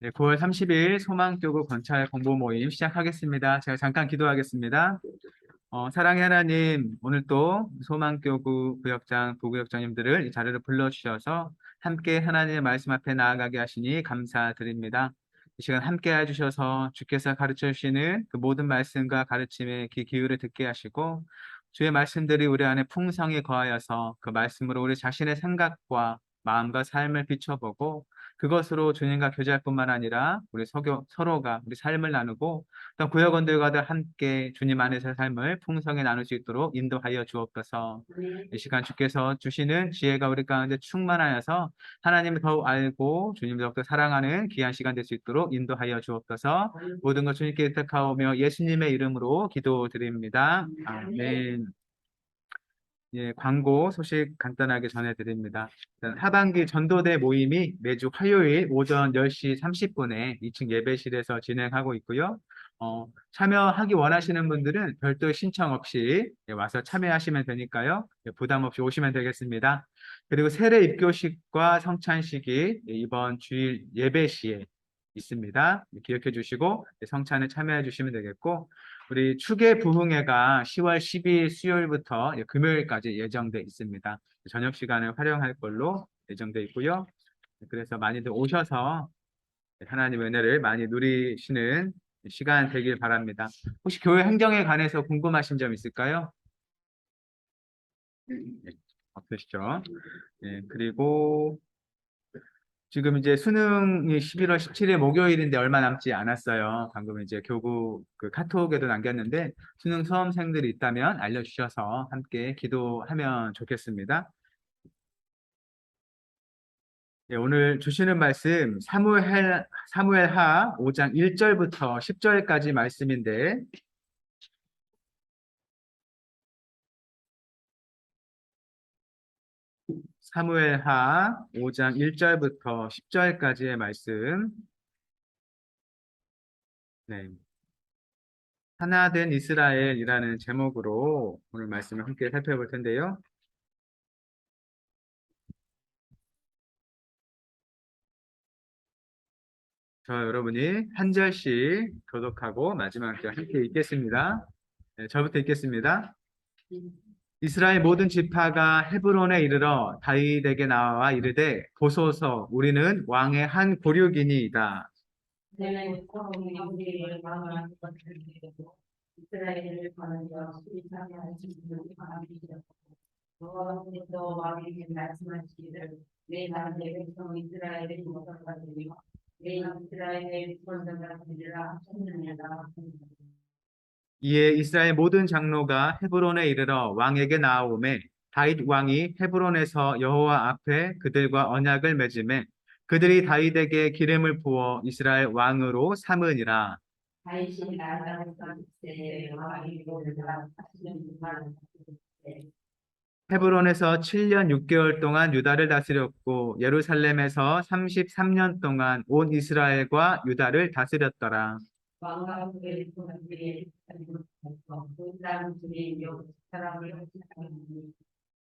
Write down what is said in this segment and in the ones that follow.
네, 9월 30일 소망교구 건찰 공보 모임 시작하겠습니다. 제가 잠깐 기도하겠습니다. 사랑의 하나님, 오늘 또 소망교구 구역장, 부구역장님들을 이 자리로 불러주셔서 함께 하나님의 말씀 앞에 나아가게 하시니 감사드립니다. 이 시간 함께 해주셔서 주께서 가르쳐 주시는 그 모든 말씀과 가르침에 귀 기울여 듣게 하시고 주의 말씀들이 우리 안에 풍성히 거하여서 그 말씀으로 우리 자신의 생각과 마음과 삶을 비춰보고 그것으로 주님과 교제할 뿐만 아니라 우리 서로가 우리 삶을 나누고 또 구역원들과도 함께 주님 안에서의 삶을 풍성히 나눌 수 있도록 인도하여 주옵소서. 이 시간 주께서 주시는 지혜가 우리 가운데 충만하여서 하나님을 더욱 알고 주님 더욱더 사랑하는 귀한 시간 될 수 있도록 인도하여 주옵소서. 모든 것 주님께 의탁하오며 예수님의 이름으로 기도드립니다. 아멘. 예, 광고 소식 간단하게 전해드립니다. 일단 하반기 전도대 모임이 매주 화요일 오전 10시 30분에 2층 예배실에서 진행하고 있고요. 참여하기 원하시는 분들은 별도 신청 없이 와서 참여하시면 되니까요. 부담 없이 오시면 되겠습니다. 그리고 세례 입교식과 성찬식이 이번 주일 예배 시에 있습니다. 기억해 주시고 성찬에 참여해 주시면 되겠고, 우리 추계 부흥회가 10월 12일 수요일부터 금요일까지 예정돼 있습니다. 저녁 시간을 활용할 걸로 예정돼 있고요. 그래서 많이들 오셔서 하나님의 은혜를 많이 누리시는 시간 되길 바랍니다. 혹시 교회 행정에 관해서 궁금하신 점 있을까요? 없으시죠? 그리고 지금 이제 수능이 11월 17일 목요일인데 얼마 남지 않았어요. 방금 이제 교구 그 카톡에도 남겼는데 수능 수험생들이 있다면 알려주셔서 함께 기도하면 좋겠습니다. 오늘 주시는 말씀 사무엘하 5장 1절부터 10절까지 말씀인데 사무엘하 5장 1절부터 10절까지의 말씀. 네. 하나된 이스라엘이라는 제목으로 오늘 말씀을 함께 살펴볼 텐데요. 여러분이 한 절씩 교독하고 마지막에 함께 읽겠습니다. 네, 저부터 읽겠습니다. 이스라엘 모든 지파가 헤브론에 이르러 다윗에게 나와 이르되 보소서 우리는 왕의 한 고륙이니이다. 이스라엘을 거느려 수리하며 지키는 여호와께서 왕에게 말씀하시기를 내가 내 백성 이스라엘의 목사가 되며 내 이스라엘의 선자가 되리라 하셨느니라. 이에 이스라엘 모든 장로가 헤브론에 이르러 왕에게 나아오매 다윗 왕이 헤브론에서 여호와 앞에 그들과 언약을 맺음에 그들이 다윗에게 기름을 부어 이스라엘 왕으로 삼으니라. 다윗이 나아가서 왕이 되리라 하시느니라. 헤브론에서 7년 6개월 동안 유다를 다스렸고 예루살렘에서 33년 동안 온 이스라엘과 유다를 다스렸더라. 왕과 그의 사람들이 그 사람들이 사람을 하시니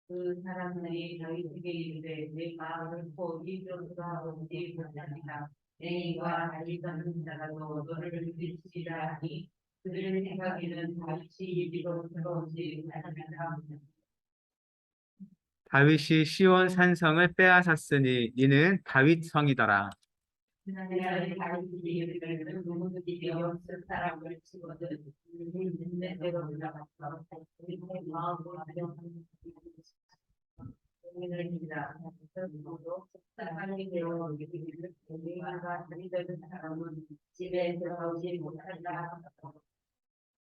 그 사람들이 다윗에게 이르되 내 마음을 이스라엘과 어디 보자니라. 내가 다윗하는 자라도 너를 믿으시리라 하니 그들의 생각에는 다윗이 이리로 들어오지 않으리라. 다윗이 시온 산성을 빼앗았으니 이는 다윗 성이더라.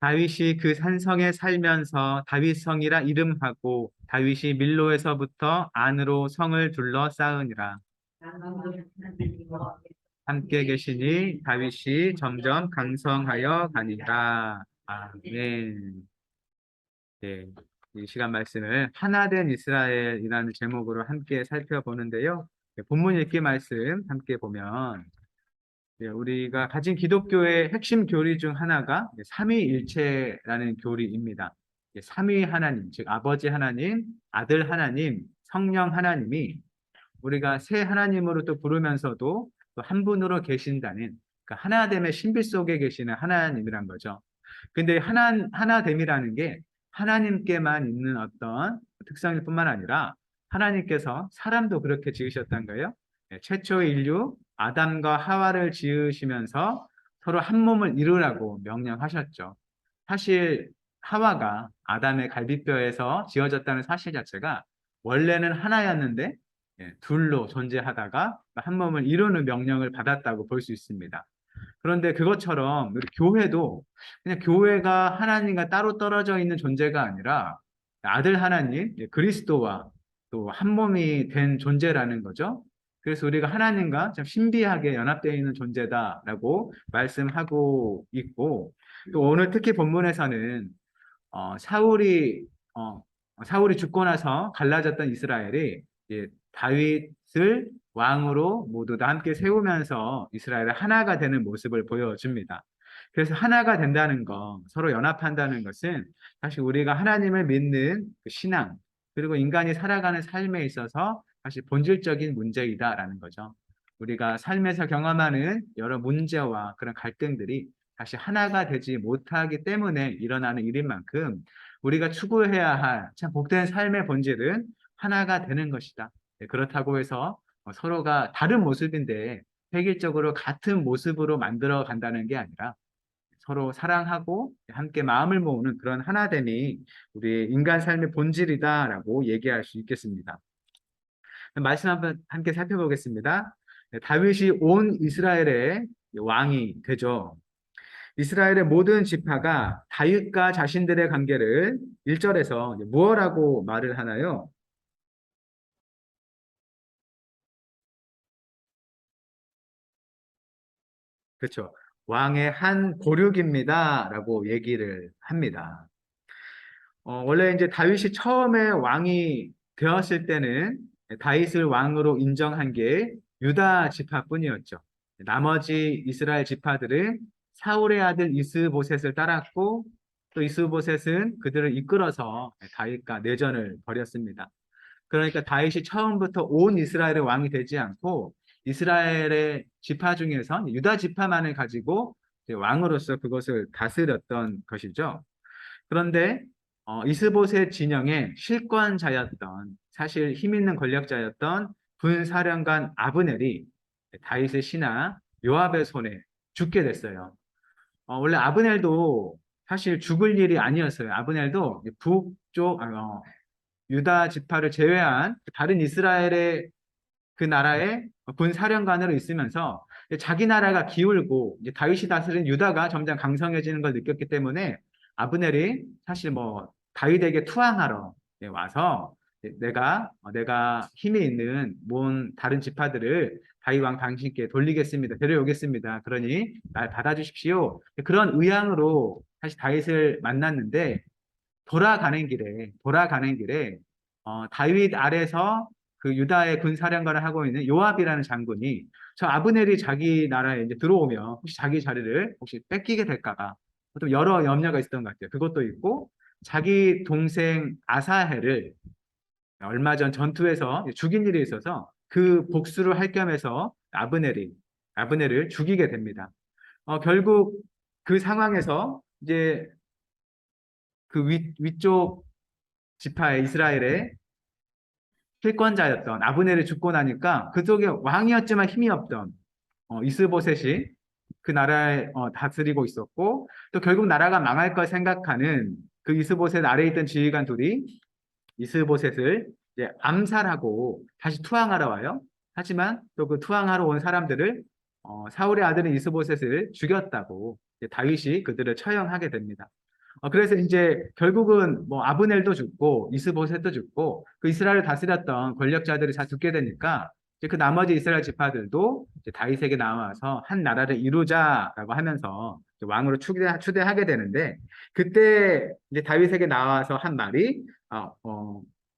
다윗이 그 산성에 살면서 다윗성이라 이름하고 다윗이 밀로에서부터 안으로 성을 둘러 쌓으니라. 함께 계시니 다윗이 점점 강성하여 가니라. 아멘. 네, 이 시간 말씀을 하나된 이스라엘이라는 제목으로 함께 살펴보는데요. 본문 읽기 말씀 함께 보면 우리가 가진 기독교의 핵심 교리 중 하나가 삼위일체라는 교리입니다. 삼위 하나님, 즉 아버지 하나님, 아들 하나님, 성령 하나님이 우리가 세 하나님으로 또 부르면서도 또 한 분으로 계신다는 그 하나됨의 신비 속에 계시는 하나님이란 거죠. 근데 하나됨이라는 게 하나님께만 있는 어떤 특성일 뿐만 아니라 하나님께서 사람도 그렇게 지으셨다는 거예요. 최초의 인류 아담과 하와를 지으시면서 서로 한 몸을 이루라고 명령하셨죠. 사실 하와가 아담의 갈비뼈에서 지어졌다는 사실 자체가 원래는 하나였는데 둘로 존재하다가 한 몸을 이루는 명령을 받았다고 볼 수 있습니다. 그런데 그것처럼 우리 교회도 그냥 교회가 하나님과 따로 떨어져 있는 존재가 아니라 아들 하나님, 그리스도와 또 한 몸이 된 존재라는 거죠. 그래서 우리가 하나님과 참 신비하게 연합되어 있는 존재다라고 말씀하고 있고, 또 오늘 특히 본문에서는 어, 사울이 어, 사울이 죽고 나서 갈라졌던 이스라엘이 다윗을 왕으로 모두 다 함께 세우면서 이스라엘의 하나가 되는 모습을 보여줍니다. 그래서 하나가 된다는 거, 서로 연합한다는 것은 사실 우리가 하나님을 믿는 그 신앙, 그리고 인간이 살아가는 삶에 있어서 사실 본질적인 문제이다라는 거죠. 우리가 삶에서 경험하는 여러 문제와 그런 갈등들이 다시 하나가 되지 못하기 때문에 일어나는 일인 만큼 우리가 추구해야 할 참 복된 삶의 본질은 하나가 되는 것이다. 그렇다고 해서 서로가 다른 모습인데 획일적으로 같은 모습으로 만들어 간다는 게 아니라 서로 사랑하고 함께 마음을 모으는 그런 하나됨이 우리 인간 삶의 본질이다라고 얘기할 수 있겠습니다. 말씀 한번 함께 살펴보겠습니다. 다윗이 온 이스라엘의 왕이 되죠. 이스라엘의 모든 지파가 다윗과 자신들의 관계를 1절에서 무엇라고 말을 하나요? 그렇죠. 왕의 한 고륙입니다라고 얘기를 합니다. 원래 이제 다윗이 처음에 왕이 되었을 때는 다윗을 왕으로 인정한 게 유다 지파뿐이었죠. 나머지 이스라엘 지파들은 사울의 아들 이스보셋을 따랐고 또 이스보셋은 그들을 이끌어서 다윗과 내전을 벌였습니다. 그러니까 다윗이 처음부터 온 이스라엘의 왕이 되지 않고 이스라엘의 지파 중에서 유다 지파만을 가지고 왕으로서 그것을 다스렸던 것이죠. 그런데 이스보셋 진영의 실권자였던 사실 힘 있는 권력자였던 군사령관 아브넬이 다윗의 신하 요압의 손에 죽게 됐어요. 원래 아브넬도 사실 죽을 일이 아니었어요. 아브넬도 북쪽 유다 지파를 제외한 다른 이스라엘의 그 나라의 군사령관으로 있으면서 자기 나라가 기울고 이제 다윗이 다스린 유다가 점점 강성해지는 걸 느꼈기 때문에 아브넬이 사실 뭐 다윗에게 투항하러 와서 내가 힘이 있는 모은 다른 지파들을 다윗 왕 당신께 돌리겠습니다. 데려오겠습니다. 그러니 날 받아주십시오. 그런 의향으로 사실 다윗을 만났는데 돌아가는 길에 다윗 아래서 그 유다의 군사령관을 하고 있는 요압이라는 장군이 저 아브넬이 자기 나라에 이제 들어오면 혹시 자기 자리를 혹시 뺏기게 될까봐 좀 여러 염려가 있었던 것 같아요. 그것도 있고 자기 동생 아사헬을 얼마 전 전투에서 죽인 일이 있어서 그 복수를 할 겸해서 아브넬을 죽이게 됩니다. 결국 그 상황에서 이제 그 위쪽 지파의 이스라엘의 필권자였던 아브넬이 죽고 나니까 그쪽에 왕이었지만 힘이 없던 이스보셋이 그 나라를 다스리고 있었고 또 결국 나라가 망할 걸 생각하는 그 이스보셋 아래에 있던 지휘관 둘이 이스보셋을 이제 암살하고 다시 투항하러 와요. 하지만 또 그 투항하러 온 사람들을 사울의 아들인 이스보셋을 죽였다고 이제 다윗이 그들을 처형하게 됩니다. 그래서 이제 결국은 뭐 아브넬도 죽고 이스보셋도 죽고 그 이스라엘을 다스렸던 권력자들이 다 죽게 되니까 이제 그 나머지 이스라엘 지파들도 이제 다윗에게 나와서 한 나라를 이루자라고 하면서 이제 왕으로 추대하게 되는데 그때 이제 다윗에게 나와서 한 말이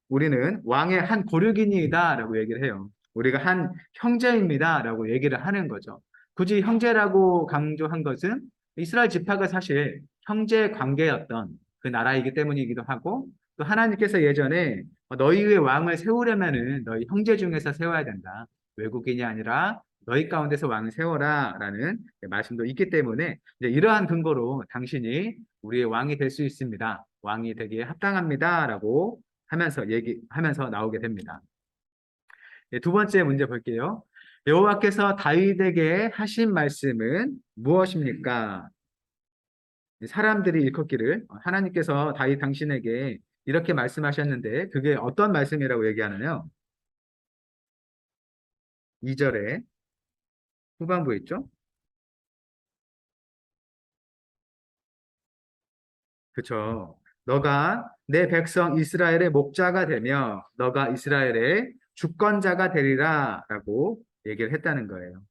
우리는 왕의 한 고륙이니이다라고 얘기를 해요. 우리가 한 형제입니다라고 얘기를 하는 거죠. 굳이 형제라고 강조한 것은 이스라엘 지파가 사실 형제 관계였던 그 나라이기 때문이기도 하고 또 하나님께서 예전에 너희 위에 왕을 세우려면은 너희 형제 중에서 세워야 된다. 외국인이 아니라 너희 가운데서 왕을 세워라라는 말씀도 있기 때문에 이제 이러한 근거로 당신이 우리의 왕이 될 수 있습니다. 왕이 되기에 합당합니다라고 하면서 얘기하면서 나오게 됩니다. 두 번째 문제 볼게요. 여호와께서 다윗에게 하신 말씀은 무엇입니까? 사람들이 일컫기를 하나님께서 다윗 당신에게 이렇게 말씀하셨는데 그게 어떤 말씀이라고 얘기하나요? 2절에 후반부에 있죠? 그쵸. 너가 내 백성 이스라엘의 목자가 되며 너가 이스라엘의 주권자가 되리라 라고 얘기를 했다는 거예요.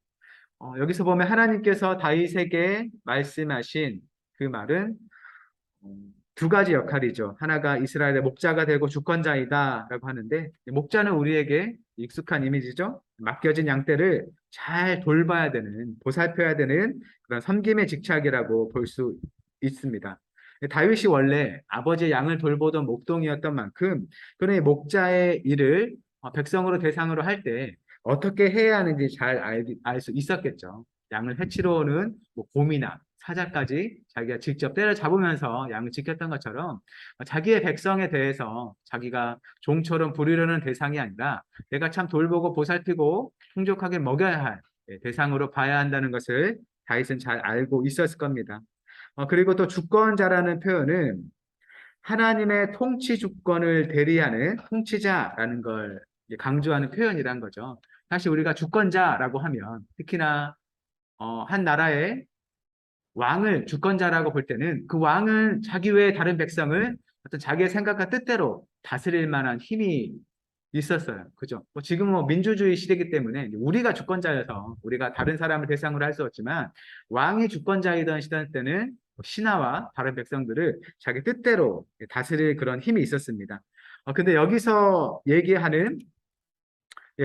여기서 보면 하나님께서 다윗에게 말씀하신 그 말은 두 가지 역할이죠. 하나가 이스라엘의 목자가 되고 주권자이다 라고 하는데 목자는 우리에게 익숙한 이미지죠. 맡겨진 양떼를 잘 돌봐야 되는, 보살펴야 되는 그런 섬김의 직책이라고 볼 수 있습니다. 다윗이 원래 아버지의 양을 돌보던 목동이었던 만큼 그런 이 목자의 일을 백성으로 대상으로 할 때 어떻게 해야 하는지 잘 알 수 있었겠죠. 양을 해치러 오는 뭐 곰이나 사자까지 자기가 직접 때려잡으면서 양을 지켰던 것처럼 자기의 백성에 대해서 자기가 종처럼 부리려는 대상이 아니라 내가 참 돌보고 보살피고 풍족하게 먹여야 할 대상으로 봐야 한다는 것을 다윗은 잘 알고 있었을 겁니다. 그리고 또 주권자라는 표현은 하나님의 통치 주권을 대리하는 통치자라는 걸 강조하는 표현이란 거죠. 사실 우리가 주권자라고 하면 특히나 한 나라의 왕을 주권자라고 볼 때는 그 왕은 자기 외에 다른 백성을 어떤 자기의 생각과 뜻대로 다스릴 만한 힘이 있었어요. 그죠? 지금은 뭐 민주주의 시대이기 때문에 우리가 주권자여서 우리가 다른 사람을 대상으로 할 수 없지만 왕이 주권자이던 시대 때는 신하와 다른 백성들을 자기 뜻대로 다스릴 그런 힘이 있었습니다. 근데 여기서 얘기하는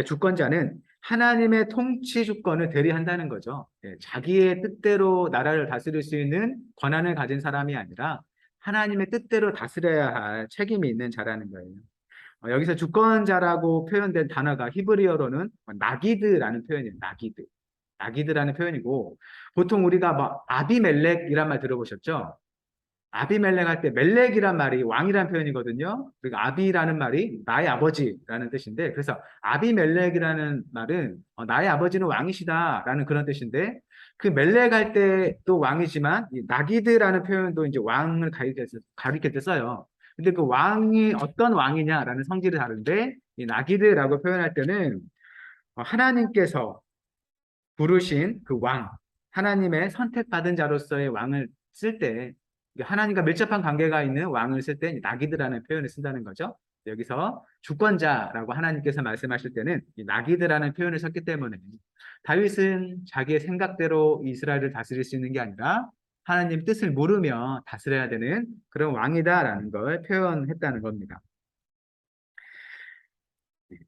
주권자는 하나님의 통치 주권을 대리한다는 거죠. 자기의 뜻대로 나라를 다스릴 수 있는 권한을 가진 사람이 아니라 하나님의 뜻대로 다스려야 할 책임이 있는 자라는 거예요. 여기서 주권자라고 표현된 단어가 히브리어로는 나기드라는 표현이에요. 나기드. 나기드라는 표현이고 보통 우리가 뭐 아비멜렉이란 말 들어보셨죠? 아비멜렉 할 때 멜렉이란 말이 왕이란 표현이거든요. 그리고 아비라는 말이 나의 아버지라는 뜻인데 그래서 아비멜렉이라는 말은 나의 아버지는 왕이시다라는 그런 뜻인데 그 멜렉 할 때 또 왕이지만 이 나기드라는 표현도 이제 왕을 가리킬 때 써요. 근데 그 왕이 어떤 왕이냐라는 성질이 다른데 이 나기드라고 표현할 때는 하나님께서 부르신 그 왕, 하나님의 선택받은 자로서의 왕을 쓸 때, 하나님과 밀접한 관계가 있는 왕을 쓸 때 나기드라는 표현을 쓴다는 거죠. 여기서 주권자라고 하나님께서 말씀하실 때는 이 나기드라는 표현을 썼기 때문에 다윗은 자기의 생각대로 이스라엘을 다스릴 수 있는 게 아니라 하나님 뜻을 물으며 다스려야 되는 그런 왕이다라는 걸 표현했다는 겁니다.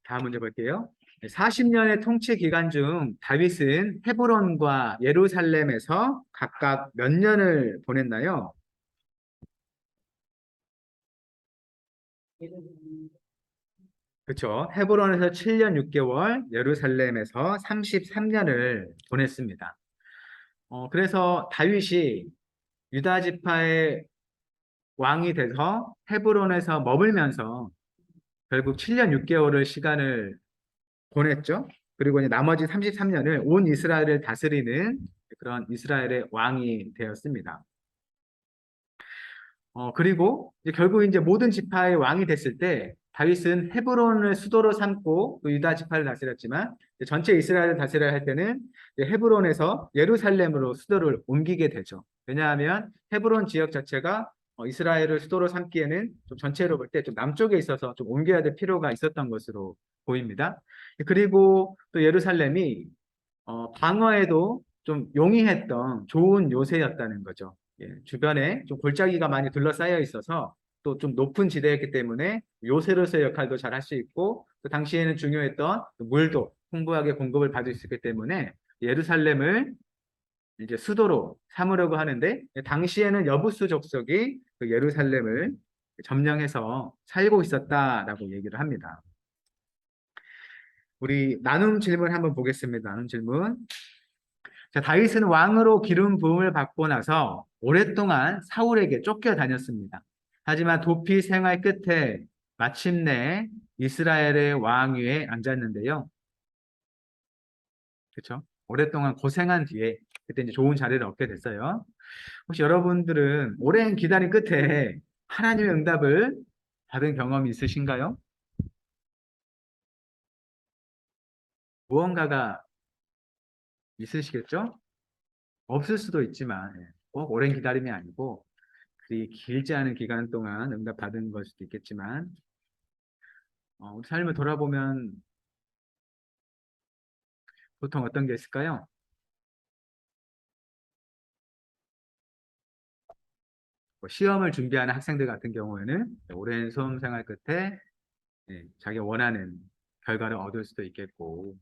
다음 문제 볼게요. 40년의 통치 기간 중 다윗은 헤브론과 예루살렘에서 각각 몇 년을 보냈나요? 그렇죠. 헤브론에서 7년 6개월, 예루살렘에서 33년을 보냈습니다. 그래서 다윗이 유다 지파의 왕이 돼서 헤브론에서 머물면서 결국 7년 6개월을 시간을 보냈죠. 그리고 이제 나머지 33년을 온 이스라엘을 다스리는 그런 이스라엘의 왕이 되었습니다. 그리고 이제 결국 이제 모든 지파의 왕이 됐을 때 다윗은 헤브론을 수도로 삼고 또 유다 지파를 다스렸지만 전체 이스라엘을 다스려야 할 때는 헤브론에서 예루살렘으로 수도를 옮기게 되죠. 왜냐하면 헤브론 지역 자체가 이스라엘을 수도로 삼기에는 좀 전체로 볼 때 좀 남쪽에 있어서 좀 옮겨야 될 필요가 있었던 것으로 보입니다. 그리고 또 예루살렘이 방어에도 좀 용이했던 좋은 요새였다는 거죠. 주변에 좀 골짜기가 많이 둘러싸여 있어서 또 좀 높은 지대였기 때문에 요새로서의 역할도 잘 할 수 있고 또 당시에는 중요했던 물도 풍부하게 공급을 받을 수 있기 때문에 예루살렘을 이제 수도로 삼으려고 하는데 당시에는 여부수 족속이 그 예루살렘을 점령해서 살고 있었다라고 얘기를 합니다. 우리 나눔 질문 한번 보겠습니다. 나눔 질문. 자, 다윗은 왕으로 기름 부음을 받고 나서 오랫동안 사울에게 쫓겨다녔습니다. 하지만 도피 생활 끝에 마침내 이스라엘의 왕위에 앉았는데요. 그렇죠? 오랫동안 고생한 뒤에 그때 이제 좋은 자리를 얻게 됐어요. 혹시 여러분들은 오랜 기다림 끝에 하나님의 응답을 받은 경험이 있으신가요? 무언가가 있으시겠죠? 없을 수도 있지만 꼭 오랜 기다림이 아니고 그리 길지 않은 기간 동안 응답받은 걸 수도 있겠지만 우리 삶을 돌아보면 보통 어떤 게 있을까요? 뭐 시험을 준비하는 학생들 같은 경우에는 오랜 수험 생활 끝에 자기가 원하는 결과를 얻을 수도 있겠고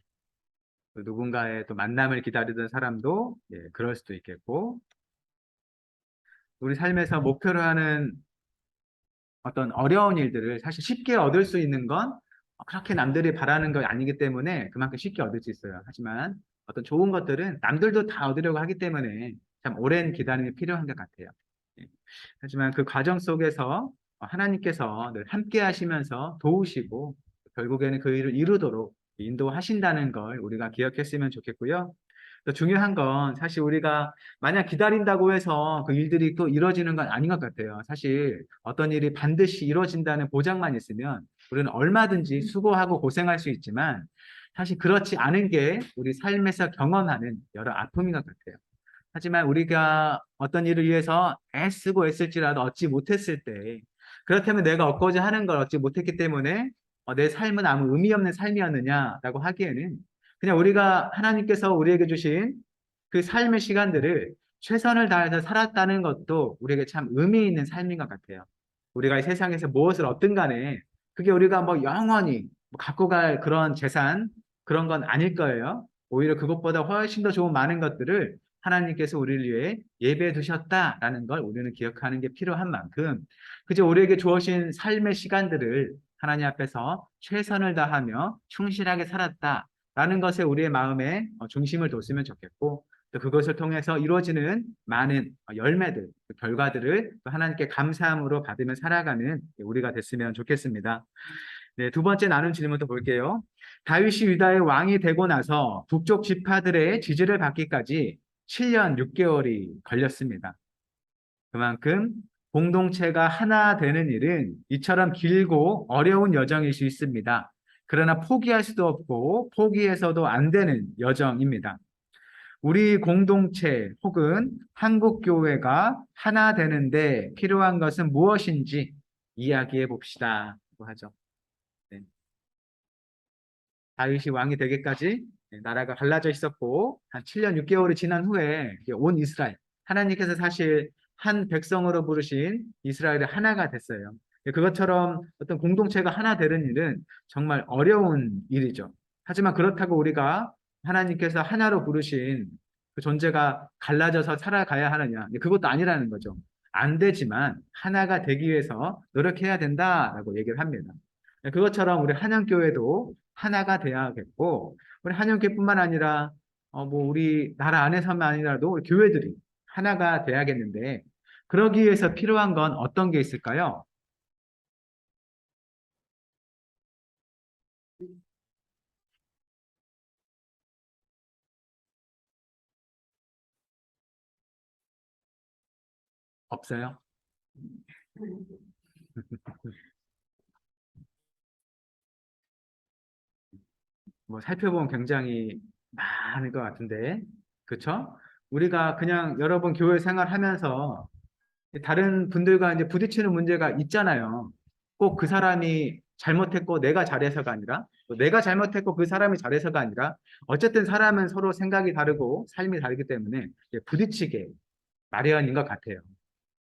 또 누군가의 또 만남을 기다리던 사람도 그럴 수도 있겠고 우리 삶에서 목표로 하는 어떤 어려운 일들을 사실 쉽게 얻을 수 있는 건 그렇게 남들이 바라는 거 아니기 때문에 그만큼 쉽게 얻을 수 있어요. 하지만 어떤 좋은 것들은 남들도 다 얻으려고 하기 때문에 참 오랜 기다림이 필요한 것 같아요. 예. 하지만 그 과정 속에서 하나님께서 늘 함께 하시면서 도우시고 결국에는 그 일을 이루도록 인도하신다는 걸 우리가 기억했으면 좋겠고요. 또 중요한 건 사실 우리가 만약 기다린다고 해서 그 일들이 또 이루어지는 건 아닌 것 같아요. 사실 어떤 일이 반드시 이루어진다는 보장만 있으면 우리는 얼마든지 수고하고 고생할 수 있지만 사실 그렇지 않은 게 우리 삶에서 경험하는 여러 아픔인 것 같아요. 하지만 우리가 어떤 일을 위해서 애쓰고 애쓸지라도 얻지 못했을 때 그렇다면 내가 얻고자 하는 걸 얻지 못했기 때문에 내 삶은 아무 의미 없는 삶이었느냐라고 하기에는 그냥 우리가 하나님께서 우리에게 주신 그 삶의 시간들을 최선을 다해서 살았다는 것도 우리에게 참 의미 있는 삶인 것 같아요. 우리가 이 세상에서 무엇을 얻든 간에 그게 우리가 뭐 영원히 뭐 갖고 갈 그런 재산 그런 건 아닐 거예요. 오히려 그것보다 훨씬 더 좋은 많은 것들을 하나님께서 우리를 위해 예배해 두셨다라는 걸 우리는 기억하는 게 필요한 만큼 그저 우리에게 주어진 삶의 시간들을 하나님 앞에서 최선을 다하며 충실하게 살았다라는 것에 우리의 마음에 중심을 뒀으면 좋겠고 또 그것을 통해서 이루어지는 많은 열매들, 결과들을 또 하나님께 감사함으로 받으며 살아가는 우리가 됐으면 좋겠습니다. 네, 두 번째 나눈 질문도 볼게요. 다윗이 유다의 왕이 되고 나서 북쪽 지파들의 지지를 받기까지 7년 6개월이 걸렸습니다. 그만큼 공동체가 하나 되는 일은 이처럼 길고 어려운 여정일 수 있습니다. 그러나 포기할 수도 없고 포기해서도 안 되는 여정입니다. 우리 공동체 혹은 한국 교회가 하나 되는데 필요한 것은 무엇인지 이야기해 봅시다. 하죠. 네. 다윗이 왕이 되기까지 나라가 갈라져 있었고 한 7년 6개월이 지난 후에 온 이스라엘 하나님께서 사실 한 백성으로 부르신 이스라엘이 하나가 됐어요. 그것처럼 어떤 공동체가 하나 되는 일은 정말 어려운 일이죠. 하지만 그렇다고 우리가 하나님께서 하나로 부르신 그 존재가 갈라져서 살아가야 하느냐? 그것도 아니라는 거죠. 안 되지만 하나가 되기 위해서 노력해야 된다라고 얘기를 합니다. 그것처럼 우리 한양교회도 하나가 돼야겠고 우리 한영교뿐만 아니라 뭐 우리 나라 안에서만 아니라도 우리 교회들이 하나가 돼야겠는데 그러기 위해서 필요한 건 어떤 게 있을까요? 없어요. 뭐 살펴보면 굉장히 많을 것 같은데 그렇죠? 우리가 그냥 여러 번 교회 생활하면서 다른 분들과 이제 부딪히는 문제가 있잖아요. 꼭 그 사람이 잘못했고 내가 잘해서가 아니라 또 내가 잘못했고 그 사람이 잘해서가 아니라 어쨌든 사람은 서로 생각이 다르고 삶이 다르기 때문에 이제 부딪히게 마련인 것 같아요.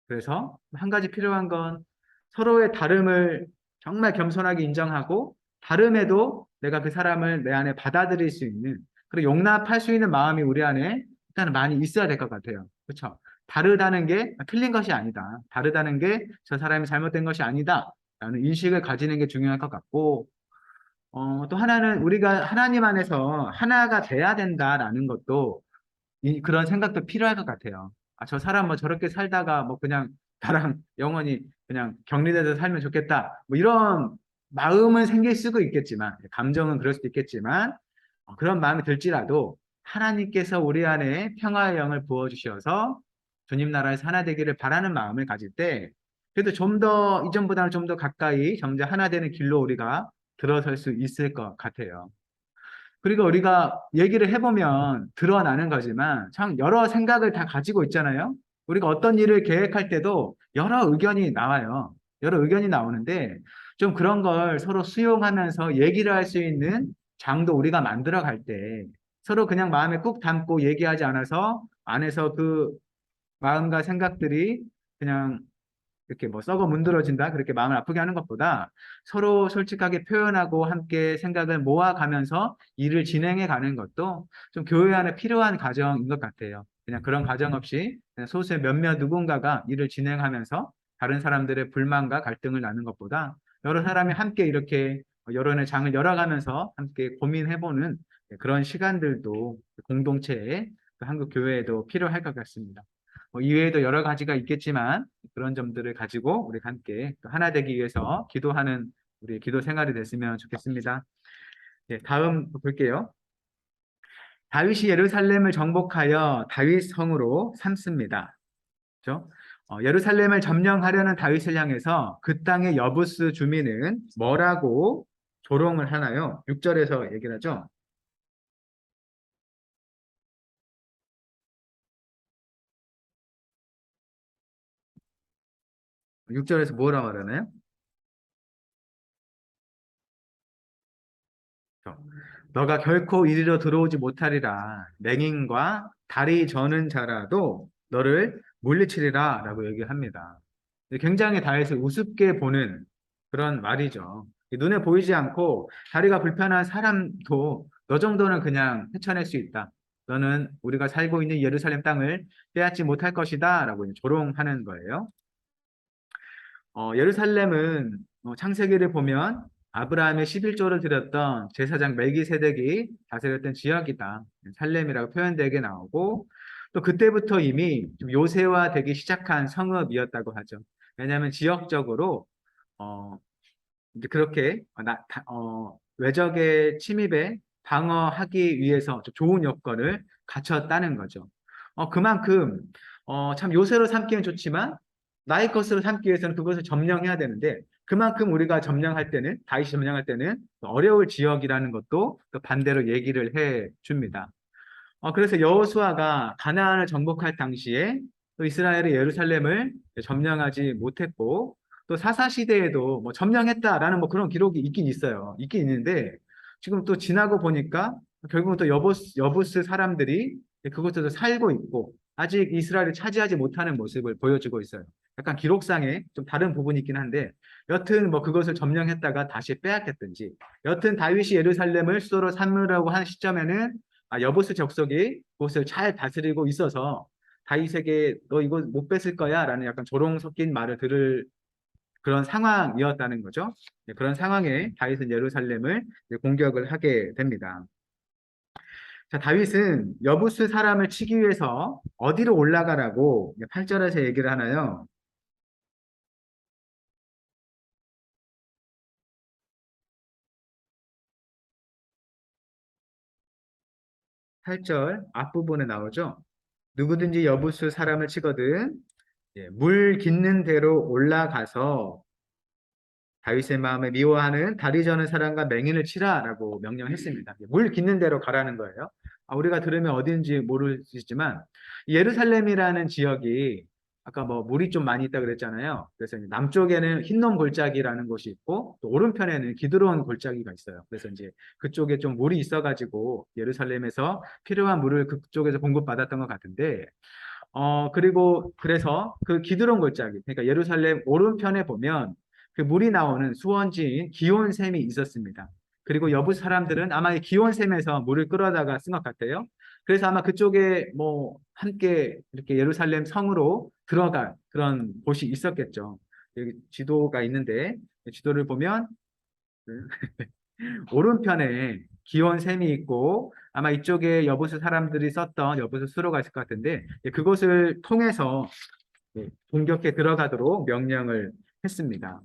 그래서 한 가지 필요한 건 서로의 다름을 정말 겸손하게 인정하고 다름에도 내가 그 사람을 내 안에 받아들일 수 있는 그리고 용납할 수 있는 마음이 우리 안에 일단은 많이 있어야 될 것 같아요. 그렇죠? 다르다는 게 틀린 것이 아니다. 다르다는 게 저 사람이 잘못된 것이 아니다. 라는 인식을 가지는 게 중요할 것 같고 또 하나는 우리가 하나님 안에서 하나가 돼야 된다라는 것도 그런 생각도 필요할 것 같아요. 아, 저 사람 뭐 저렇게 살다가 뭐 그냥 나랑 영원히 그냥 격리돼서 살면 좋겠다. 뭐 이런 마음은 생길 수도 있겠지만, 감정은 그럴 수도 있겠지만, 그런 마음이 들지라도 하나님께서 우리 안에 평화의 영을 부어주셔서 주님 나라에서 하나 되기를 바라는 마음을 가질 때, 그래도 좀 더, 이전보다는 좀 더 가까이 점점 하나 되는 길로 우리가 들어설 수 있을 것 같아요. 그리고 우리가 얘기를 해보면 드러나는 거지만 참 여러 생각을 다 가지고 있잖아요. 우리가 어떤 일을 계획할 때도 여러 의견이 나와요. 여러 의견이 나오는데 좀 그런 걸 서로 수용하면서 얘기를 할 수 있는 장도 우리가 만들어 갈 때 서로 그냥 마음에 꾹 담고 얘기하지 않아서 안에서 그 마음과 생각들이 그냥 이렇게 뭐 썩어 문드러진다 그렇게 마음을 아프게 하는 것보다 서로 솔직하게 표현하고 함께 생각을 모아가면서 일을 진행해 가는 것도 좀 교회 안에 필요한 과정인 것 같아요. 그냥 그런 과정 없이 그냥 소수의 몇몇 누군가가 일을 진행하면서 다른 사람들의 불만과 갈등을 나눈 것보다 여러 사람이 함께 이렇게 여론의 장을 열어가면서 함께 고민해보는 그런 시간들도 공동체에 한국 교회에도 필요할 것 같습니다. 이외에도 여러 가지가 있겠지만 그런 점들을 가지고 우리 함께 또 하나 되기 위해서 기도하는 우리 기도 생활이 됐으면 좋겠습니다. 예, 다음 볼게요. 다윗이 예루살렘을 정복하여 다윗 성으로 삼습니다. 그죠? 예루살렘을 점령하려는 다윗을 향해서 그 땅의 여부스 주민은 뭐라고 조롱을 하나요? 6절에서 얘기를 하죠. 6절에서 뭐라고 하나요? 너가 결코 이리로 들어오지 못하리라. 맹인과 다리 저는 자라도 너를 물리치리라 라고 얘기합니다. 굉장히 다윗을 우습게 보는 그런 말이죠. 눈에 보이지 않고 다리가 불편한 사람도 너 정도는 그냥 헤쳐낼 수 있다. 너는 우리가 살고 있는 예루살렘 땅을 빼앗지 못할 것이다 라고 조롱하는 거예요. 예루살렘은 창세기를 보면 아브라함의 11조를 드렸던 제사장 멜기세덱이 다스렸던 지역이다. 살렘이라고 표현되게 나오고 또 그때부터 이미 좀 요새화되기 시작한 성읍이었다고 하죠. 왜냐하면 지역적으로 어, 이제 그렇게 외적의 침입에 방어하기 위해서 좀 좋은 여건을 갖췄다는 거죠. 그만큼 참 요새로 삼기는 좋지만 나의 것으로 삼기 위해서는 그것을 점령해야 되는데 그만큼 우리가 점령할 때는 다시 점령할 때는 어려울 지역이라는 것도 또 반대로 얘기를 해 줍니다. 그래서 여호수아가 가나안을 정복할 당시에 또 이스라엘의 예루살렘을 점령하지 못했고 또 사사 시대에도 뭐 점령했다라는 뭐 그런 기록이 있긴 있어요. 있긴 있는데 지금 또 지나고 보니까 결국은 또 여부스 사람들이 그곳에서 살고 있고 아직 이스라엘을 차지하지 못하는 모습을 보여주고 있어요. 약간 기록상에 좀 다른 부분이 있긴 한데 여튼 뭐 그것을 점령했다가 다시 빼앗겼든지 여튼 다윗이 예루살렘을 수도로 삼으려고 한 시점에는 여부스 족속이 그것을 잘 다스리고 있어서 다윗에게 너 이거 못 뺏을 거야 라는 약간 조롱 섞인 말을 들을 그런 상황이었다는 거죠. 그런 상황에 다윗은 예루살렘을 공격을 하게 됩니다. 자, 다윗은 여부스 사람을 치기 위해서 어디로 올라가라고 8절에서 얘기를 하나요? 8절 앞부분에 나오죠. 누구든지 여부수 사람을 치거든 물 깃는 대로 올라가서 다윗의 마음에 미워하는 다리 저는 사람과 맹인을 치라라고 명령했습니다. 물 깃는 대로 가라는 거예요. 우리가 들으면 어딘지 모를 수 있지만 예루살렘이라는 지역이 아까 뭐 물이 좀 많이 있다 그랬잖아요. 그래서 이제 남쪽에는 흰놈 골짜기라는 곳이 있고 또 오른편에는 기드론 골짜기가 있어요. 그래서 이제 그쪽에 좀 물이 있어가지고 예루살렘에서 필요한 물을 그쪽에서 공급받았던 것 같은데 그리고 그래서 그 기드론 골짜기, 그러니까 예루살렘 오른편에 보면 그 물이 나오는 수원지인 기온샘이 있었습니다. 그리고 여부 사람들은 아마 이 기온샘에서 물을 끌어다가 쓴 것 같아요. 그래서 아마 그쪽에 뭐 함께 이렇게 예루살렘 성으로 들어갈 그런 곳이 있었겠죠. 여기 지도가 있는데 지도를 보면 오른편에 기온 샘이 있고 아마 이쪽에 여부수 사람들이 썼던 여부수 수로가 있을 것 같은데 그곳을 통해서 공격에 들어가도록 명령을 했습니다.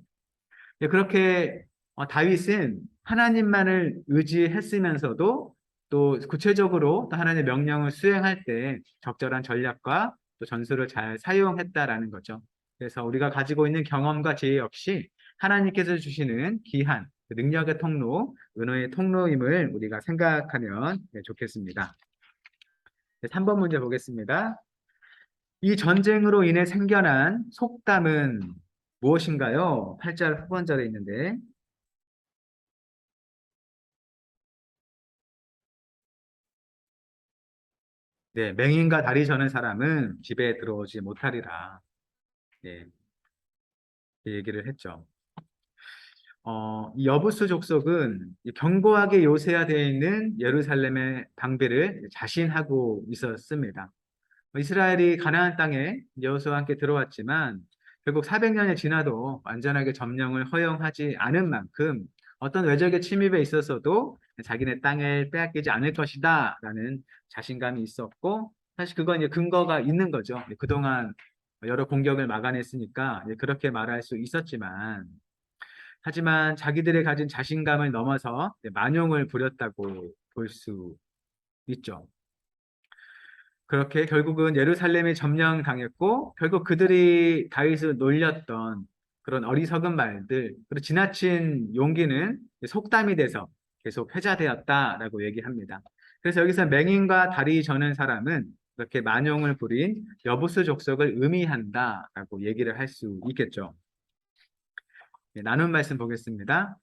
그렇게 다윗은 하나님만을 의지했으면서도 또 구체적으로 또 하나님의 명령을 수행할 때 적절한 전략과 또 전술을 잘 사용했다라는 거죠. 그래서 우리가 가지고 있는 경험과 지혜 역시 하나님께서 주시는 귀한 그 능력의 통로, 은혜의 통로임을 우리가 생각하면 좋겠습니다. 3번 문제 보겠습니다. 이 전쟁으로 인해 생겨난 속담은 무엇인가요? 8절 후반절에 있는데 네, 맹인과 다리 저는 사람은 집에 들어오지 못하리라. 예, 이 얘기를 했죠. 이 여부수 족속은 이 견고하게 요새화되어 있는 예루살렘의 방배를 자신하고 있었습니다. 이스라엘이 가나안 땅에 여호수아와 함께 들어왔지만 결국 400년이 지나도 완전하게 점령을 허용하지 않은 만큼 어떤 외적의 침입에 있어서도 자기네 땅을 빼앗기지 않을 것이다 라는 자신감이 있었고 사실 그건 이제 근거가 있는 거죠. 그동안 여러 공격을 막아냈으니까 그렇게 말할 수 있었지만 하지만 자기들의 가진 자신감을 넘어서 만용을 부렸다고 볼 수 있죠. 그렇게 결국은 예루살렘이 점령당했고 결국 그들이 다윗을 놀렸던 그런 어리석은 말들 그리고 지나친 용기는 속담이 돼서 계속 회자되었다라고 얘기합니다. 그래서 여기서 맹인과 다리 저는 사람은 그렇게 만용을 부린 여부수 족속을 의미한다라고 얘기를 할 수 있겠죠. 나눈 말씀 보겠습니다.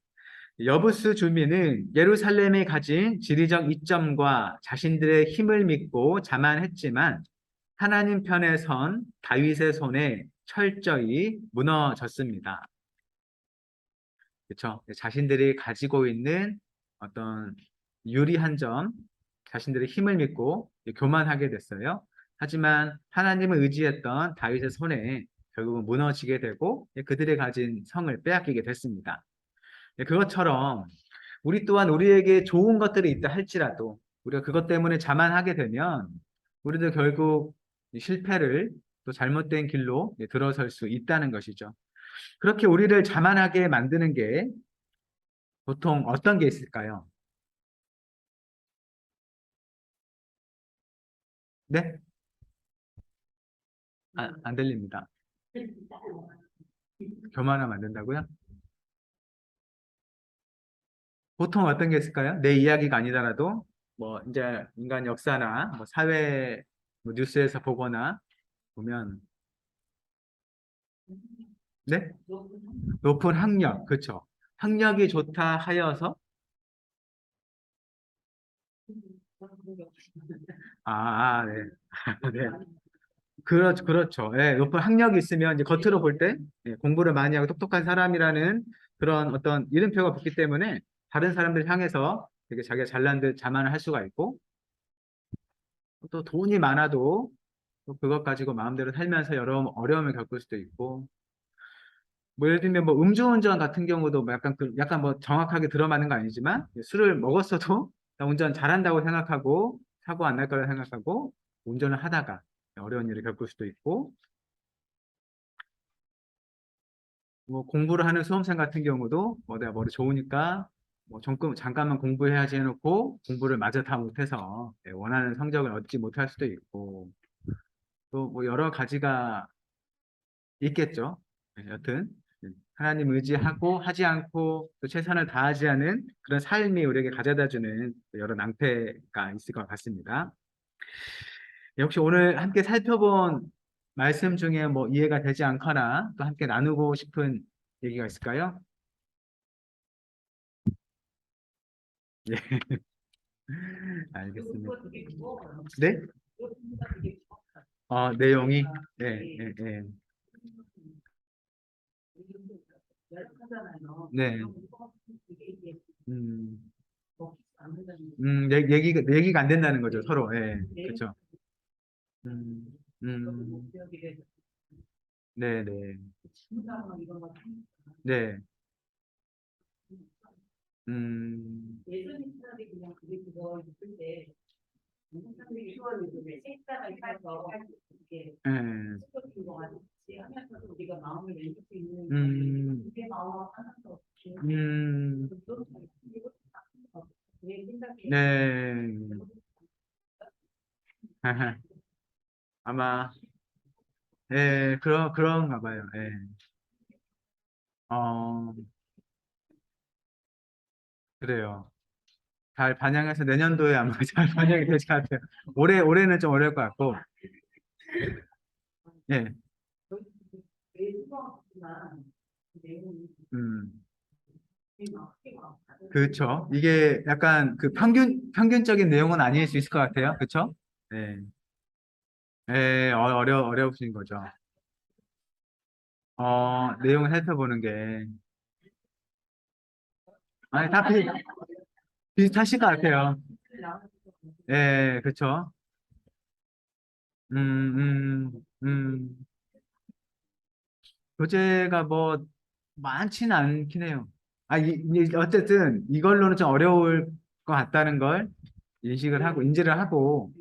여부스 주민은 예루살렘에 가진 지리적 이점과 자신들의 힘을 믿고 자만했지만 하나님 편에 선 다윗의 손에 철저히 무너졌습니다. 그렇죠? 자신들이 가지고 있는 어떤 유리한 점, 자신들의 힘을 믿고 교만하게 됐어요. 하지만 하나님을 의지했던 다윗의 손에 결국은 무너지게 되고 그들이 가진 성을 빼앗기게 됐습니다. 그것처럼 우리 또한 우리에게 좋은 것들이 있다 할지라도 우리가 그것 때문에 자만하게 되면 우리도 결국 실패를 또 잘못된 길로 들어설 수 있다는 것이죠. 그렇게 우리를 자만하게 만드는 게 보통 어떤 게 있을까요? 네? 안 들립니다. 교만하면 안 된다고요? 보통 어떤 게 있을까요? 내 이야기가 아니더라도 뭐 이제 인간 역사나 뭐 사회 뭐 뉴스에서 보거나 보면 네? 높은 학력, 그렇죠. 학력이 좋다 하여서 네. 네. 그렇죠. 예, 높은 학력이 있으면 이제 겉으로 볼 때 공부를 많이 하고 똑똑한 사람이라는 그런 어떤 이름표가 붙기 때문에 다른 사람들 향해서 되게 자기가 잘난 듯 자만을 할 수가 있고 또 돈이 많아도 또 그것 가지고 마음대로 살면서 여러 어려움을 겪을 수도 있고 뭐 예를 들면 뭐 음주운전 같은 경우도 뭐 약간 뭐 정확하게 들어맞는 거 아니지만 술을 먹었어도 나 운전 잘한다고 생각하고 사고 안 날 거라 생각하고 운전을 하다가 어려운 일을 겪을 수도 있고 뭐 공부를 하는 수험생 같은 경우도 뭐 내가 머리 좋으니까 뭐 잠깐만 공부해야지 해놓고 공부를 마저 다 못해서 원하는 성적을 얻지 못할 수도 있고 또 뭐 여러 가지가 있겠죠. 여튼 하나님 의지하고 하지 않고 또 최선을 다하지 않은 그런 삶이 우리에게 가져다주는 여러 낭패가 있을 것 같습니다. 혹시 오늘 함께 살펴본 말씀 중에 뭐 이해가 되지 않거나 또 함께 나누고 싶은 얘기가 있을까요? 예, 알겠습니다. 네? 내용이 네. 네. 음, 얘기가 안 된다는 거죠, 서로. 예, 그렇죠. 음, 음, 네, 네. 네, 음, 예전에 사람들이 그냥 그거 있을 때 사람들이 그걸 왜 책상을 사서 이렇게 예, 스포츠 거 같이 하면서도 우리가 마음을 열릴 수 있는 음, 그게 마음 하나도 없이 음, 그런 내 생각에 네. 아마, 예, 그런가 봐요. 예. 어, 그래요. 잘 반영해서 내년도에 아마 잘 반영이 될 것 같아요. 올해는 좀 어려울 것 같고, 예, 내 생각이지만 내용이 음, 막 그렇죠. 이게 약간 그 평균적인 내용은 아닐 수 있을 것 같아요. 그렇죠? 예, 예, 어려우신 거죠. 내용을 살펴보는 게, 아니, 다 비슷하실 것 같아요. 예, 그렇죠. 교재가 뭐, 많지는 않긴 해요. 어쨌든, 이걸로는 좀 어려울 것 같다는 걸 인식을 하고, 인지를 하고,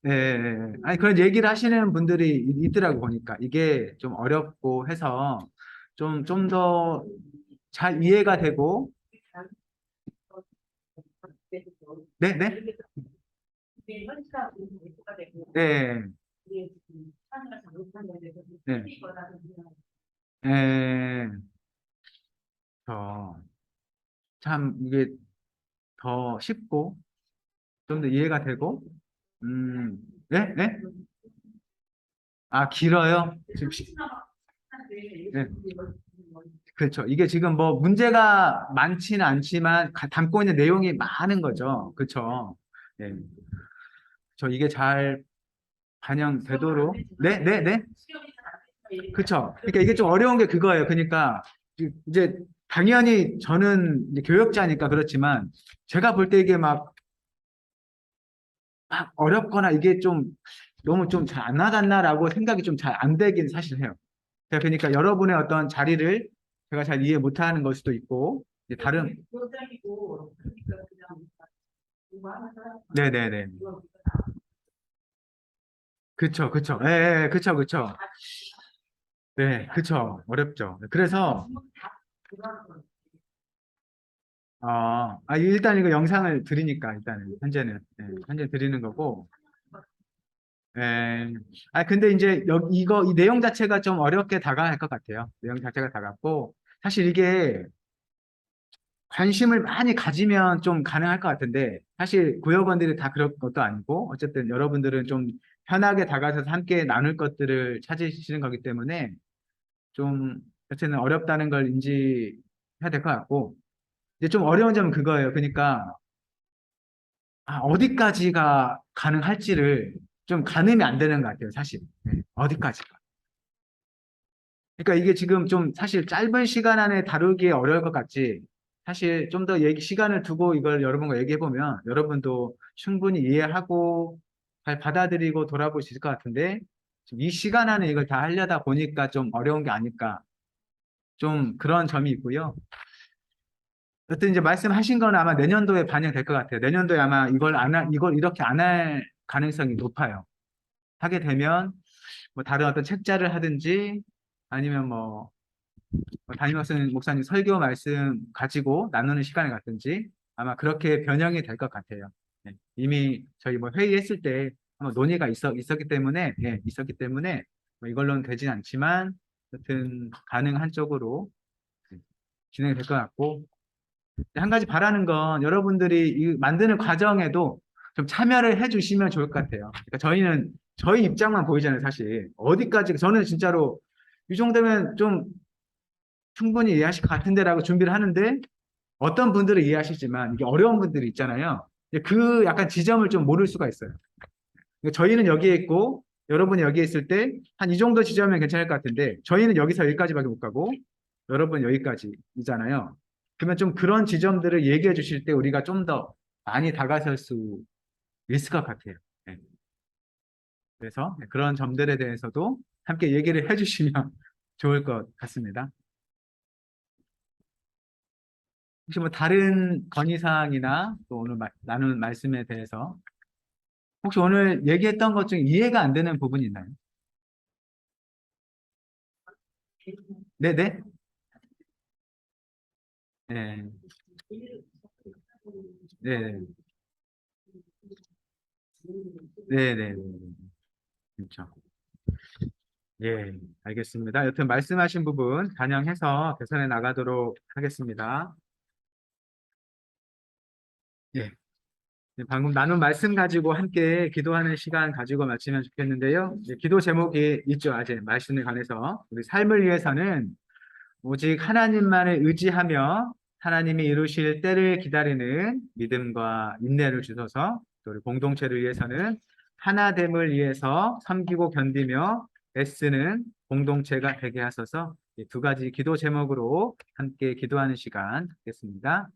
예, 예, 예. 아니, 그런 얘기를 하시는 분들이 있더라고 보니까. 이게 좀 어렵고 해서, 좀 더 잘 이해가 되고, 네, 네, 네, 네, 네, 저, 참, 이게 더 쉽고, 좀 더 이해가 되고, 음, 네, 네? 아, 길어요? 네, 그렇죠. 이게 지금 뭐 문제가 많지는 않지만 담고 있는 내용이 많은 거죠. 그렇죠. 네. 이게 잘 반영되도록. 네, 네, 네. 그렇죠. 그러니까 이게 좀 어려운 게 그거예요. 그러니까 이제 당연히 저는 이제 교역자니까 그렇지만 제가 볼 때 이게 막 어렵거나 이게 좀 너무 좀 잘 안 나갔나라고 생각이 좀 잘 안 되긴 사실 해요. 그러니까 여러분의 어떤 자리를 제가 잘 이해 못하는 걸 수도 있고 이제 다른 네네네 그쵸 그쵸 예, 예, 그쵸 그쵸 네 그쵸 어렵죠. 그래서 일단 이거 영상을 드리니까 일단은 현재는 현재 드리는 거고 예. 근데 이제 이 내용 자체가 좀 어렵게 다가갈 것 같아요. 내용 자체가 다가고 사실 이게 관심을 많이 가지면 좀 가능할 것 같은데 사실 구역원들이 다 그럴 것도 아니고 어쨌든 여러분들은 좀 편하게 다가서서 함께 나눌 것들을 찾으시는 거기 때문에 좀 어쨌든 어렵다는 걸 인지해야 될 것 같고 이제 좀 어려운 점은 그거예요. 그러니까 어디까지가 가능할지를 좀 가늠이 안 되는 것 같아요. 사실 어디까지가. 그러니까 이게 지금 좀 사실 짧은 시간 안에 다루기 어려울 것 같지. 사실 좀 더 시간을 두고 이걸 여러분과 얘기해 보면 여러분도 충분히 이해하고 잘 받아들이고 돌아볼 수 있을 것 같은데 지금 이 시간 안에 이걸 다 하려다 보니까 좀 어려운 게 아닐까. 좀 그런 점이 있고요. 어떤 이제 말씀하신 건 아마 내년도에 반영될 것 같아요. 내년도에 아마 이걸 이렇게 안 할 가능성이 높아요. 하게 되면 뭐 다른 어떤 책자를 하든지 아니면 담임 목사님 설교 말씀 가지고 나누는 시간을 갖든지 아마 그렇게 변형이 될 것 같아요. 네. 이미 저희 뭐 회의했을 때 한번 논의가 있었기 때문에, 있었기 때문에 뭐 이걸로는 되진 않지만, 여튼 가능한 쪽으로 네, 진행이 될 것 같고, 한 가지 바라는 건 여러분들이 이 만드는 과정에도 좀 참여를 해주시면 좋을 것 같아요. 그러니까 저희는 저희 입장만 보이잖아요, 사실. 어디까지, 저는 진짜로 이 정도면 좀 충분히 이해하실 것 같은데라고 준비를 하는데 어떤 분들은 이해하시지만 이게 어려운 분들이 있잖아요. 그 약간 지점을 좀 모를 수가 있어요. 그러니까 저희는 여기에 있고 여러분이 여기에 있을 때 한 이 정도 지점이면 괜찮을 것 같은데 저희는 여기서 여기까지밖에 못 가고 여러분 여기까지이잖아요. 그러면 좀 그런 지점들을 얘기해 주실 때 우리가 좀 더 많이 다가설 수 있을 것 같아요. 네. 그래서 그런 점들에 대해서도 함께 얘기를 해주시면 좋을 것 같습니다. 혹시 뭐 다른 건의사항이나 또 오늘 나눌 말씀에 대해서 혹시 오늘 얘기했던 것 중에 이해가 안 되는 부분이 있나요? 네네. 네. 네. 네네. 그렇죠. 예, 알겠습니다. 여튼 말씀하신 부분 반영해서 개선해 나가도록 하겠습니다. 예. 네, 방금 나눈 말씀 가지고 함께 기도하는 시간 가지고 마치면 좋겠는데요. 이제 기도 제목이 있죠. 아직 말씀에 관해서. 우리 삶을 위해서는 오직 하나님만을 의지하며 하나님이 이루실 때를 기다리는 믿음과 인내를 주셔서 또 우리 공동체를 위해서는 하나됨을 위해서 섬기고 견디며 애쓰는 공동체가 되게 하소서. 이 두 가지 기도 제목으로 함께 기도하는 시간 갖겠습니다.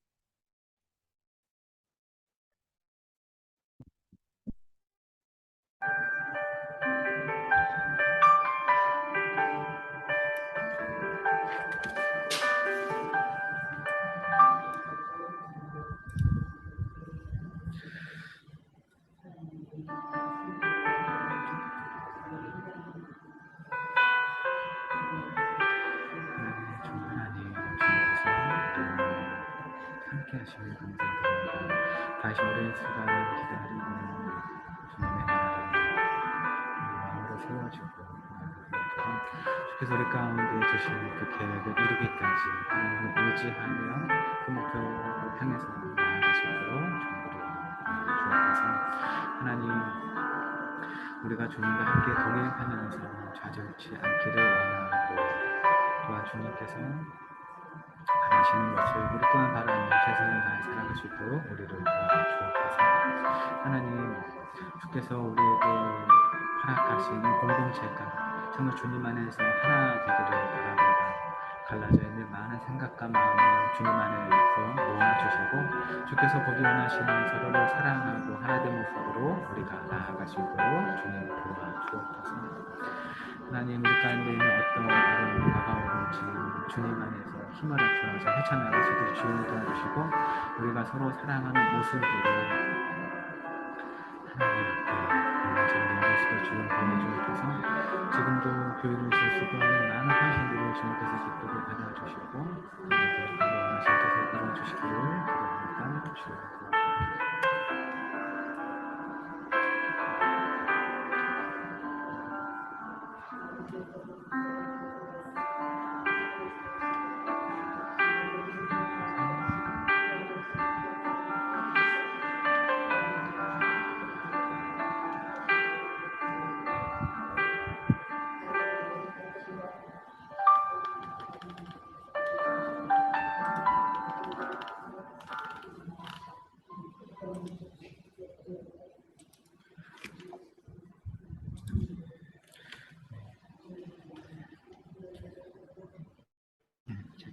하나님, 주님께서 함께 하시길 감사드립니다. 다시 오랜 시간을 기다리는 주님의 나라를 마음으로 세워주고 주께서 우리 가운데 주신 그 계획을 이루기까지 하나님을 의지하며 그 목표를 향해서 나아가시도록 주님으로 주옵소서. 하나님, 우리가 주님과 함께 동행하면서 좌절치 않기를 원하고 또한 주님께서 바라시는 것을 우리 또한 바라며 최선을 다해 살아갈 수 있도록 우리를 도와주옵소서. 하나님, 주께서 우리에게 허락하시는 공동체가 정말 주님 안에서 하나 되기를 바랍니다. 갈라져 있는 많은 생각과 마음을 주님 안에서 모아주시고 주께서 보기 원하시는 서로를 사랑하고 하나된 모습으로 우리가 나아갈 수 있도록 주님 도와주옵소서. 하나님, 우리 가운데 있는 어떤 어려움이 다가오는지 주님 안에서 힘을 합쳐서 헤쳐나갈 수 있도록 주님 도와주시고 우리가 서로 사랑하는 모습으로 하나님 앞에 온전한 모습을 주님 보여주옵소서. 지금도 교회를 위해서 수고하는 많은 헌신들을 주님께서 기쁘게 받아주시고 그들을 원하신 뜻을 이루어주시기를 기도합니다. 주님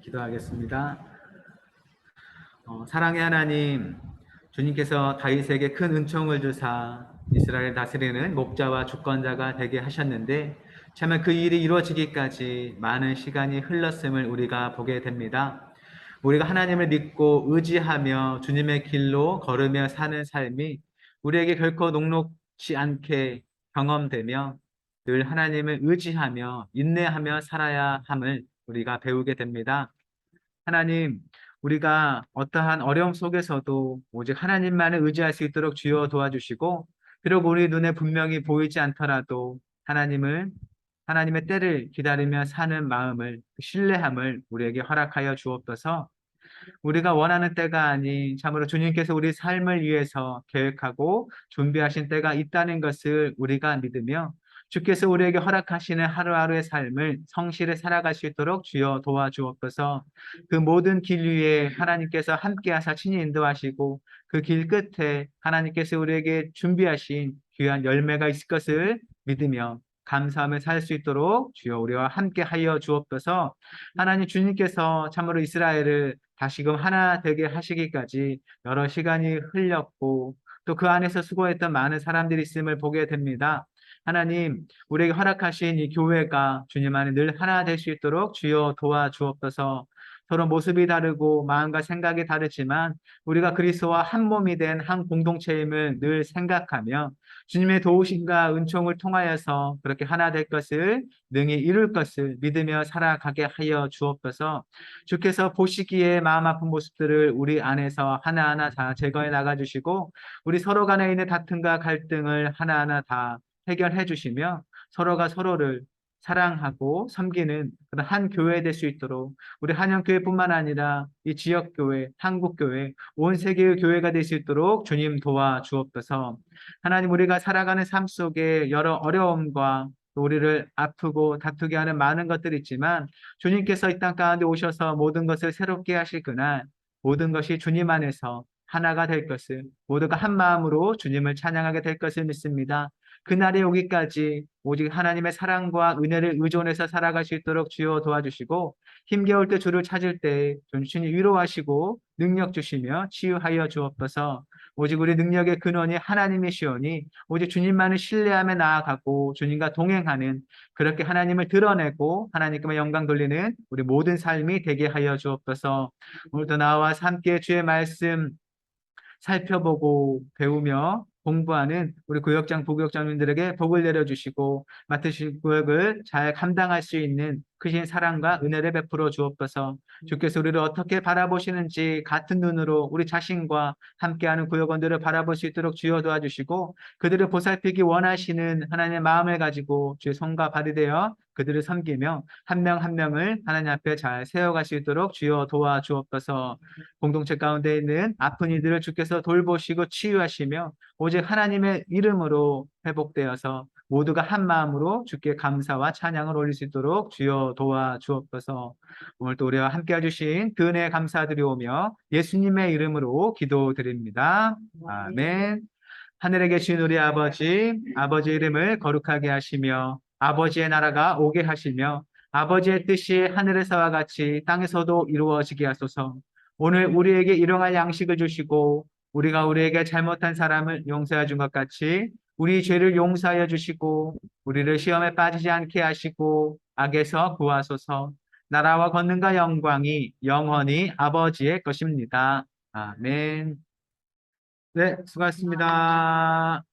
기도하겠습니다. 사랑의 하나님, 주님께서 다윗에게 큰 은총을 주사 이스라엘 다스리는 목자와 주권자가 되게 하셨는데 참그 일이 이루어지기까지 많은 시간이 흘렀음을 우리가 보게 됩니다. 우리가 하나님을 믿고 의지하며 주님의 길로 걸으며 사는 삶이 우리에게 결코 녹록지 않게 경험되며 늘 하나님을 의지하며 인내하며 살아야 함을 우리가 배우게 됩니다. 하나님, 우리가 어떠한 어려움 속에서도 오직 하나님만을 의지할 수 있도록 주여 도와주시고, 비록 우리 눈에 분명히 보이지 않더라도 하나님의 때를 기다리며 사는 마음을, 신뢰함을 우리에게 허락하여 주옵소서. 우리가 원하는 때가 아닌 참으로 주님께서 우리 삶을 위해서 계획하고 준비하신 때가 있다는 것을 우리가 믿으며 주께서 우리에게 허락하시는 하루하루의 삶을 성실히 살아갈 수 있도록 주여 도와주옵소서. 그 모든 길 위에 하나님께서 함께하사 친히 인도하시고 그 길 끝에 하나님께서 우리에게 준비하신 귀한 열매가 있을 것을 믿으며 감사하며 살 수 있도록 주여 우리와 함께 하여 주옵소서. 하나님, 주님께서 참으로 이스라엘을 다시금 하나 되게 하시기까지 여러 시간이 흘렸고 또 그 안에서 수고했던 많은 사람들이 있음을 보게 됩니다. 하나님, 우리에게 허락하신 이 교회가 주님 안에 늘 하나 될 수 있도록 주여 도와주옵소서. 서로 모습이 다르고 마음과 생각이 다르지만 우리가 그리스도와 한 몸이 된 한 공동체임을 늘 생각하며 주님의 도우심과 은총을 통하여서 그렇게 하나 될 것을 능히 이룰 것을 믿으며 살아가게 하여 주옵소서. 주께서 보시기에 마음 아픈 모습들을 우리 안에서 하나하나 다 제거해 나가 주시고 우리 서로 간에 있는 다툼과 갈등을 하나하나 다 해결해 주시며 서로가 서로를 사랑하고 섬기는 그런 한 교회 될 수 있도록 우리 한영교회뿐만 아니라 이 지역교회, 한국교회, 온 세계의 교회가 될 수 있도록 주님 도와주옵소서. 하나님, 우리가 살아가는 삶 속에 여러 어려움과 또 우리를 아프고 다투게 하는 많은 것들이 있지만 주님께서 이 땅 가운데 오셔서 모든 것을 새롭게 하실 그날 모든 것이 주님 안에서 하나가 될 것을 모두가 한 마음으로 주님을 찬양하게 될 것을 믿습니다. 그날이 오기까지 오직 하나님의 사랑과 은혜를 의존해서 살아갈 수 있도록 주여 도와주시고 힘겨울 때 주를 찾을 때 주님 위로하시고 능력 주시며 치유하여 주옵소서. 오직 우리 능력의 근원이 하나님이시오니 오직 주님만을 신뢰하며 나아가고 주님과 동행하는 그렇게 하나님을 드러내고 하나님께만 영광 돌리는 우리 모든 삶이 되게 하여 주옵소서. 오늘도 나와 함께 주의 말씀 살펴보고 배우며 공부하는 우리 구역장, 부구역장님들에게 복을 내려주시고 맡으신 구역을 잘 감당할 수 있는 크신 사랑과 은혜를 베풀어 주옵소서. 주께서 우리를 어떻게 바라보시는지 같은 눈으로 우리 자신과 함께하는 구역원들을 바라볼 수 있도록 주여 도와주시고 그들을 보살피기 원하시는 하나님의 마음을 가지고 주의 손과 발이 되어 그들을 섬기며 한 명 한 명을 하나님 앞에 잘 세워갈 수 있도록 주여 도와주옵소서. 공동체 가운데 있는 아픈 이들을 주께서 돌보시고 치유하시며 오직 하나님의 이름으로 회복되어서 모두가 한 마음으로 주께 감사와 찬양을 올릴 수 있도록 주여 도와주옵소서. 오늘 또 우리와 함께 해주신 그 은혜 감사드리오며 예수님의 이름으로 기도드립니다. 아멘. 하늘에 계신 우리 아버지, 아버지의 이름을 거룩하게 하시며 아버지의 나라가 오게 하시며 아버지의 뜻이 하늘에서와 같이 땅에서도 이루어지게 하소서. 오늘 우리에게 일용할 양식을 주시고 우리가 우리에게 잘못한 사람을 용서해 준 것 같이 우리 죄를 용서하여 주시고 우리를 시험에 빠지지 않게 하시고 악에서 구하소서. 나라와 권능과 영광이 영원히 아버지의 것입니다. 아멘. 네, 수고하셨습니다.